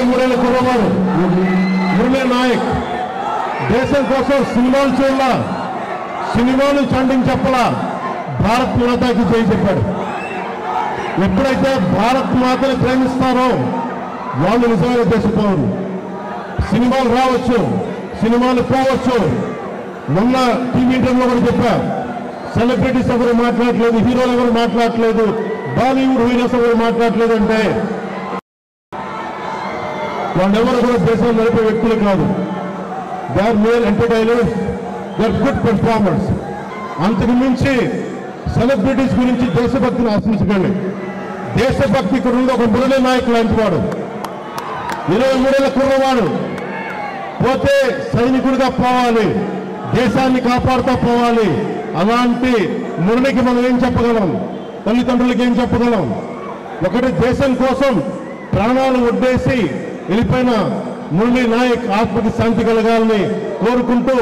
మూడేళ్ల కుర్రవాడు మురళీ నాయక్ దేశం కోసం సినిమాలు చూడాల, సినిమాలు చండింగ్ చెప్పలా, భారత్ మాతాకి జై చెప్పాడు. ఎప్పుడైతే భారత్ మాతని ప్రేమిస్తారో వాళ్ళు నిజమైన దేశపౌరులు. సినిమాలు రావచ్చు, సినిమాలు పోవచ్చు. మొన్న టీవీ ఇంటర్వ్యూలో కూడా చెప్పా, సెలబ్రిటీస్ ఎవరు మాట్లాడలేదు, హీరోలు ఎవరు మాట్లాడలేదు, బాలీవుడ్ హీరోస్ ఎవరు మాట్లాడలేదు అంటే వాళ్ళెవరు కూడా దేశంలో నడిపే వ్యక్తులు కాదు. They are male entertainers, they are good performers. అంతకు మించి సెలబ్రిటీస్ గురించి దేశభక్తిని ఆశించకండి. దేశభక్తి ఇక్కడ ఉంది. ఒక మురళీ నాయక్ లాంటి వాడు 23 ఏళ్ల కుర్రవాడు పోతే సైనికుడిగా పోవాలి, దేశాన్ని కాపాడుతూ పోవాలి. అలాంటి మురళికి మనం ఏం చెప్పగలం? తల్లిదండ్రులకి ఏం చెప్పగలం? ఒకటి దేశం కోసం ప్రాణాలు ఒడ్డేసి వెళ్ళిపోయిన మురళీ నాయక్ ఆత్మకి శాంతి కలగాలని కోరుకుంటూ